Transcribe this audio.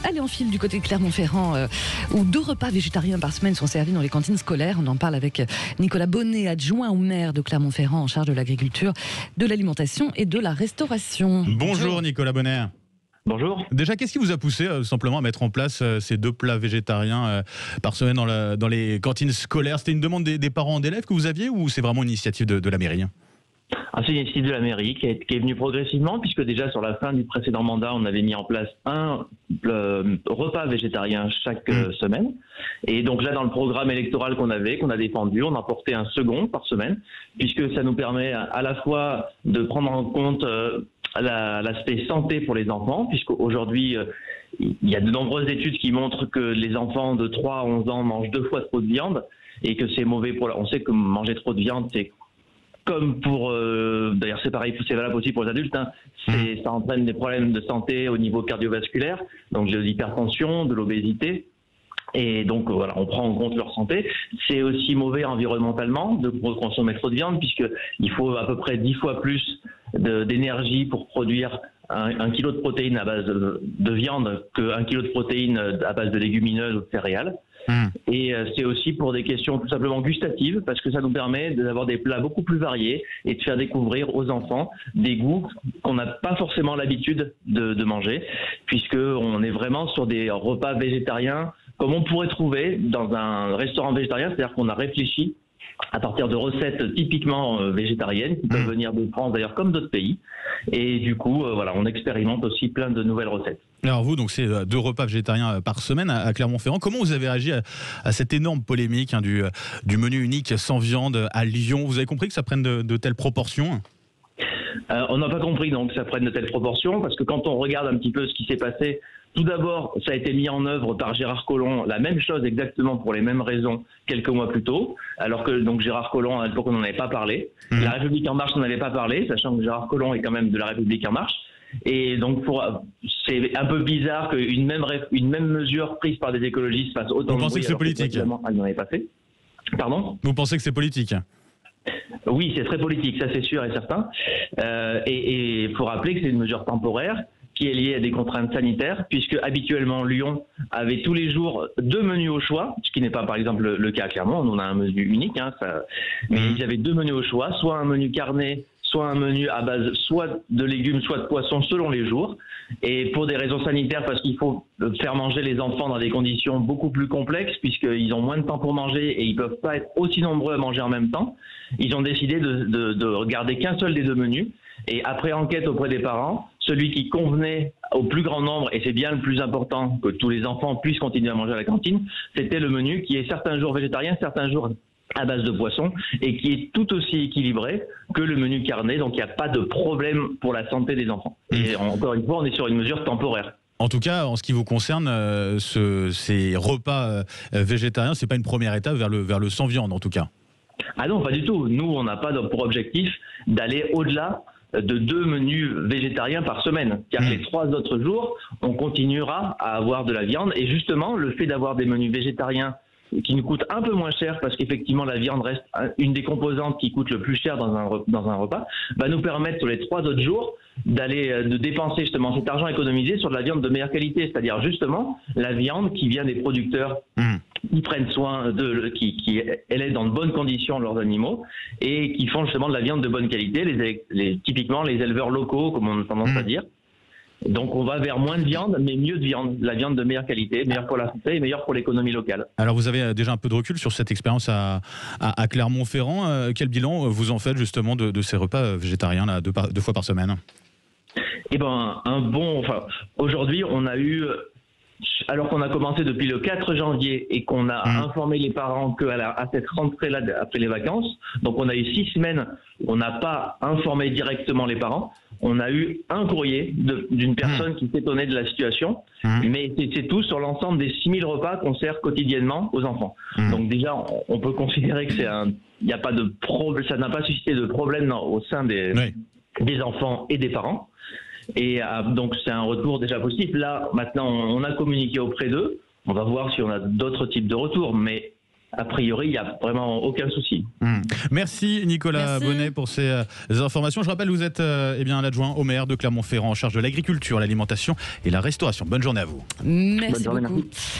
Allez, on file du côté de Clermont-Ferrand où 2 repas végétariens par semaine sont servis dans les cantines scolaires. On en parle avec Nicolas Bonnet, adjoint au maire de Clermont-Ferrand en charge de l'agriculture, de l'alimentation et de la restauration. Bonjour Nicolas Bonnet. Bonjour. Déjà, qu'est-ce qui vous a poussé simplement à mettre en place ces 2 plats végétariens par semaine dans les cantines scolaires? C'était une demande des parents d'élèves que vous aviez ou c'est vraiment une initiative de la mairie? C'est une initiative de la mairie qui est venue progressivement, puisque déjà sur la fin du précédent mandat, on avait mis en place un repas végétarien chaque semaine. Et donc là, dans le programme électoral qu'on a défendu, on a porté un second par semaine, puisque ça nous permet à la fois de prendre en compte l'aspect santé pour les enfants, puisqu'aujourd'hui, il y a de nombreuses études qui montrent que les enfants de 3 à 11 ans mangent 2 fois trop de viande et que c'est mauvais on sait que manger trop de viande, c'est comme pour... d'ailleurs, c'est pareil, c'est valable aussi pour les adultes. Ça entraîne des problèmes de santé au niveau cardiovasculaire, donc de l'hypertension, de l'obésité. Et donc voilà, on prend en compte leur santé. C'est aussi mauvais environnementalement de consommer trop de viande, puisqu'il faut à peu près 10 fois plus d'énergie pour produire un kilo de protéines à base de viande qu'un kilo de protéines à base de légumineuses ou de céréales. Et c'est aussi pour des questions tout simplement gustatives, parce que ça nous permet d'avoir des plats beaucoup plus variés et de faire découvrir aux enfants des goûts qu'on n'a pas forcément l'habitude de manger, puisqu'on est vraiment sur des repas végétariens comme on pourrait trouver dans un restaurant végétarien, c'est-à-dire qu'on a réfléchi à partir de recettes typiquement végétariennes qui peuvent venir de France d'ailleurs comme d'autres pays, et du coup voilà, on expérimente aussi plein de nouvelles recettes. Alors vous, donc c'est 2 repas végétariens par semaine à Clermont-Ferrand. Comment vous avez réagi à cette énorme polémique du menu unique sans viande à Lyon? Vous avez compris que ça prenne de telles proportions? On n'a pas compris donc que ça prenne de telles proportions, parce que quand on regarde un petit peu ce qui s'est passé, tout d'abord, ça a été mis en œuvre par Gérard Collomb, la même chose exactement pour les mêmes raisons quelques mois plus tôt, alors que donc Gérard Collomb, à l'époque, on n'en avait pas parlé. La République En Marche n'en avait pas parlé, sachant que Gérard Collomb est quand même de la République En Marche. Et donc, c'est un peu bizarre qu'une même mesure prise par des écologistes fasse autant de bruit. Vous pensez que c'est politique? Elle n'en avait pas fait. Pardon? Vous pensez que c'est politique? Oui, c'est très politique, ça c'est sûr et certain. Et il faut rappeler que c'est une mesure temporaire qui est liée à des contraintes sanitaires, puisque habituellement Lyon avait tous les jours 2 menus au choix, ce qui n'est pas par exemple le cas à Clermont, on a un menu unique, mais ils avaient 2 menus au choix, soit un menu carné, soit un menu à base soit de légumes, soit de poissons selon les jours. Et pour des raisons sanitaires, parce qu'il faut faire manger les enfants dans des conditions beaucoup plus complexes, puisqu'ils ont moins de temps pour manger et ils ne peuvent pas être aussi nombreux à manger en même temps, ils ont décidé de garder qu'un seul des 2 menus. Et après enquête auprès des parents, celui qui convenait au plus grand nombre, et c'est bien le plus important, que tous les enfants puissent continuer à manger à la cantine, c'était le menu qui est certains jours végétarien, certains jours à base de poisson, et qui est tout aussi équilibré que le menu carné, donc il n'y a pas de problème pour la santé des enfants. Et encore une fois, on est sur une mesure temporaire. En tout cas, en ce qui vous concerne, ces repas végétariens, c'est pas une première étape vers le sans viande, en tout cas. Ah non, pas du tout. Nous, on n'a pas pour objectif d'aller au-delà de 2 menus végétariens par semaine. Car les 3 autres jours, on continuera à avoir de la viande. Et justement, le fait d'avoir des menus végétariens qui nous coûtent un peu moins cher, parce qu'effectivement la viande reste une des composantes qui coûte le plus cher dans un repas, va nous permettre sur les 3 autres jours de dépenser justement cet argent économisé sur de la viande de meilleure qualité, c'est-à-dire justement la viande qui vient des producteurs qui prennent soin qui élèvent dans de bonnes conditions leurs animaux et qui font justement de la viande de bonne qualité, typiquement les éleveurs locaux, comme on a tendance à dire. Donc on va vers moins de viande, mais mieux de viande, la viande de meilleure qualité, meilleure pour la santé et meilleure pour l'économie locale. Alors vous avez déjà un peu de recul sur cette expérience à Clermont-Ferrand. Quel bilan vous en faites justement de ces repas végétariens là, 2 fois par semaine? Eh ben, aujourd'hui on a eu... Alors qu'on a commencé depuis le 4 janvier et qu'on a informé les parents qu'à cette rentrée-là, après les vacances, donc on a eu 6 semaines où on n'a pas informé directement les parents. On a eu un courrier d'une personne qui s'étonnait de la situation, mais c'est tout sur l'ensemble des 6000 repas qu'on sert quotidiennement aux enfants. Donc déjà, on peut considérer que y a pas de problème, ça n'a pas suscité de problème au sein des enfants et des parents. Et donc c'est un retour déjà positif. Là, maintenant, on a communiqué auprès d'eux. On va voir si on a d'autres types de retours. Mais a priori, il n'y a vraiment aucun souci. Merci Nicolas Bonnet pour ces informations. Je rappelle, vous êtes l'adjoint au maire de Clermont-Ferrand en charge de l'agriculture, l'alimentation et la restauration. Bonne journée à vous. Merci Bonne journée, beaucoup. merci.